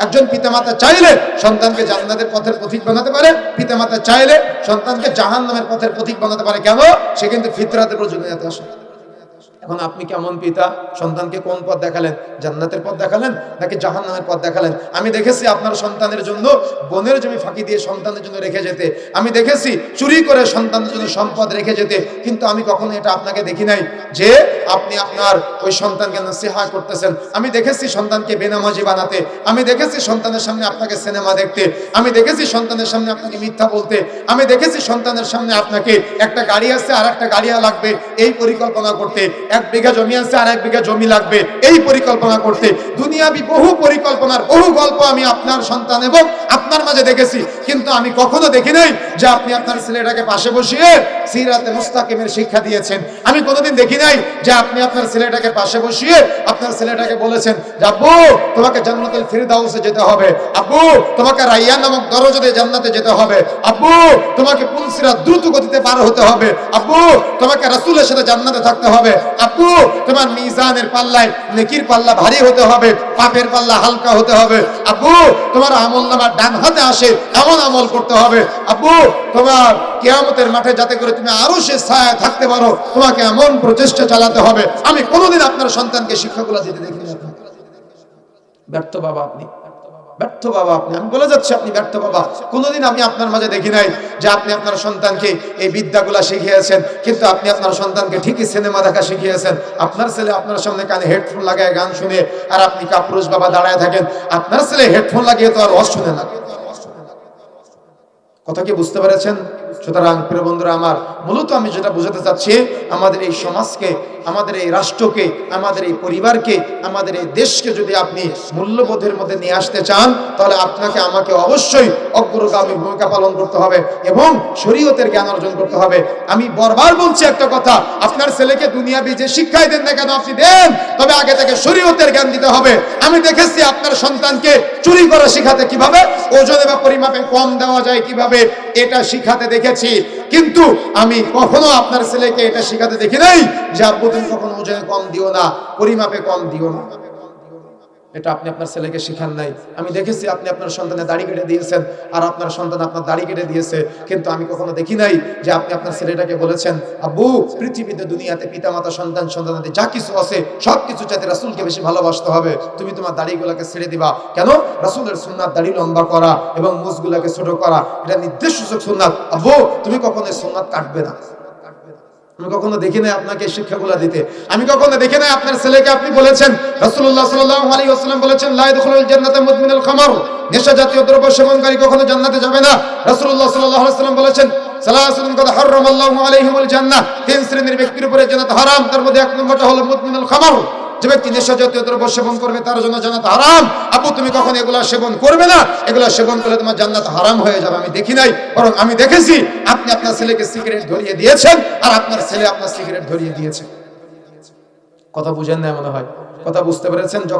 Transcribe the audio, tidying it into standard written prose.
একজন পিতামাতা চাইলে সন্তানকে জান্নাতের পথের পথিক বানাতে পারে, পিতামাতা চাইলে সন্তানকে জাহান্নামের পথের পথিক বানাতে পারে। কেন? সে কিন্তু ফিতরাতের উপর দুনিয়াতে আসে। এখন আপনি কেমন পিতা? সন্তানকে কোন পথ দেখালেন? জান্নাতের পথ দেখালেন নাকি জাহান্নামের পথ দেখালেন? আমি দেখেছি আপনার সন্তানের জন্য বোনের জমি ফাঁকি দিয়ে সন্তানের জন্য রেখে যেতে, আমি দেখেছি চুরি করে সন্তানের জন্য সম্পদ রেখে যেতে, কিন্তু আমি কখনো এটা আপনাকে দেখি নাই যে আপনি আপনার ওই সন্তানকে নসিহা করতেছেন। আমি দেখেছি সন্তানকে বেনামাজি বানাতে, আমি দেখেছি সন্তানের সামনে আপনাকে সিনেমা দেখতে, আমি দেখেছি সন্তানের সামনে আপনাকে মিথ্যা বলতে, আমি দেখেছি সন্তানের সামনে আপনাকে একটা গাড়ি আছে আর একটা গাড়ি লাগবে এই পরিকল্পনা করতে, 1 বিঘা জমি আছে আর 1 বিঘা জমি লাগবে এই পরিকল্পনা করতে। দুনিয়াবি বহু পরিকল্পনার বহু গল্প আমি আপনার সন্তান এবং আপনার মাঝে দেখেছি, কিন্তু আমি কখনো দেখি নাই যে আপনি আপনার ছেলেটাকে পাশে বসিয়ে সিরাতে মুস্তাকিমের শিক্ষা দিয়েছেন। আমি কোনোদিন দেখি নাই যে আপনি আপনার ছেলেটাকে পাশে বসিয়ে আপনার ছেলেটাকে বলেছেন যে আব্বু তোমাকে জান্নাতুল ফিরদাউসে যেতে হবে, আব্বু তোমাকে রাইয়ান নামক দরজা দিয়ে জান্নাতে যেতে হবে, আব্বু তোমাকে পুলসিরাত দ্রুত গতিতে পার হতে হবে, আব্বু তোমাকে রাসূলের সাথে জান্নাতে থাকতে হবে, আব্বু তোমার মিজানের পাল্লায় নেকির পাল্লা ভারী হতে হবে, পাপের পাল্লা হালকা হতে হবে, আব্বু তোমার আমলনামা ডান হাতে আসে এমন আমল করতে হবে, আব্বু তোমার কিয়ামতের মাঠে যাতে করে তুমি আরশের ছায়ায় থাকতে পারো তোমাকে এমন প্রচেষ্টা চালাতে হবে। আমি কোনোদিন আপনার সন্তানকে শিক্ষাগুলো দিতে দেখিনি। ব্যর্থ বাবা আপনি, ব্যর্থ বাবা আপনি। আমি বলে যাচ্ছি আপনি ব্যর্থ বাবা। কোনোদিন আমি আপনার মাঝে দেখি নাই যে আপনি আপনার সন্তানকে এই বিদ্যাগুলা শিখিয়েছেন, কিন্তু আপনি আপনার সন্তানকে ঠিকই সিনেমা দেখা শিখিয়েছেন। আপনার ছেলে আপনার সামনে কানে হেডফোন লাগায় গান শুনে আর আপনি কাপুরুষ বাবা দাঁড়ায় থাকেন। আপনার ছেলে হেডফোন লাগিয়ে তো আর ওয়াজ শুনে না। কথা কি বুঝতে পেরেছেন? সুতরাং প্রিয় বন্ধুরা আমার, মূলত আমি যেটা বোঝাতে চাচ্ছি, আমাদের এই সমাজকে, আমাদের এই রাষ্ট্রকে, আমাদের এই পরিবারকে, আমাদের এই দেশকে যদি আপনি মূল্যবোধের মধ্যে নিয়ে আসতে চান, তাহলে আপনাকে আমাকে অবশ্যই অগ্রগামী ভূমিকা পালন করতে হবে এবং শরীয়তের জ্ঞান অর্জন করতে হবে। আমি বারবার বলছি একটা কথা, আপনার ছেলেকে দুনিয়াবি যে শিক্ষাই দেন না কেন আপনি দেন, তবে আগে থেকে শরীয়তের জ্ঞান দিতে হবে। আমি দেখেছি আপনার সন্তানকে চুরি করা শিখাতে, কিভাবে ওজনে বা পরিমাপে কম দেওয়া যায় কিভাবে, এটা শিখাতে দেখেছি, কিন্তু আমি কখনো আপনার ছেলেকে এটা শিখাতে দেখি নাই যে আব্বু তুমি কখনো ওজনে কম দিও না, পরিমাপে কম দিও না। এটা আপনি আপনার ছেলেকে শিখান নাই। আমি দেখেছি আপনি আপনার সন্তানের দাড়ি কেটে দিয়েছেন আর আপনার সন্তান আপনার দাড়ি কেটে দিয়েছে, কিন্তু আমি কখনো দেখি নাই যে আপনি আপনার ছেলেটাকে বলেছেন আব্বু পৃথিবীতে দুনিয়াতে পিতামাতা সন্তান সন্তানাদি যা কিছু আছে সবকিছু চাইতে রাসূলকে বেশি ভালোবাসতে হবে, তুমি তোমার দাড়িগুলোকে ছেড়ে দিবা। কেন? রাসূলের সুন্নাত দাড়ি লম্বা করা এবং মুছগুলোকে ছোট করা, এটা নির্দেশসূচক সুন্নাত। আব্বু তুমি কখনো সুন্নাত কাটবে না। আমি কখনো দেখি নাই আপনাকে শিক্ষাগুলো দিতে। আমি কখনো দেখি নাই আপনার ছেলেকে আপনি বলেছেন, রাসূলুল্লাহ সাল্লাল্লাহু আলাইহি ওয়াসাল্লাম বলেছেন লা ইয়াদখুলুল জান্নাতা মুদমিনুল খামর, নেশা জাতীয় দ্রব্য সেবনকারী কখনো জান্নাতে যাবে না। রাসূলুল্লাহ সাল্লাল্লাহু আলাইহি ওয়াসাল্লাম বলেছেন সালাসাতুন কাদ হারামাল্লাহু আলাইহিমুল জান্নাহ, 3 শ্রেণীর ব্যক্তির উপরে জান্নাত হারাম, তার মধ্যে 1 নম্বরটা হলো মুদমিনুল খামর, যে ব্যক্তি নেশা জাতীয় দ্রব্য সেবন করবে তার জন্য জান্নাত হারাম। আপু তুমি কখন এগুলা সেবন করবে না, এগুলা সেবন করলে তোমার জান্নাত হারাম হয়ে যাবে। আমি দেখি নাই, বরং আমি দেখেছি আপনি আপনার ছেলেকে সিগারেট ধরিয়ে দিয়েছেন আর আপনার ছেলে আপনার সিগারেট ধরিয়ে দিয়েছে। কথা বুঝেন না মনে হয়? কথা বুঝতে পেরেছেন? যখন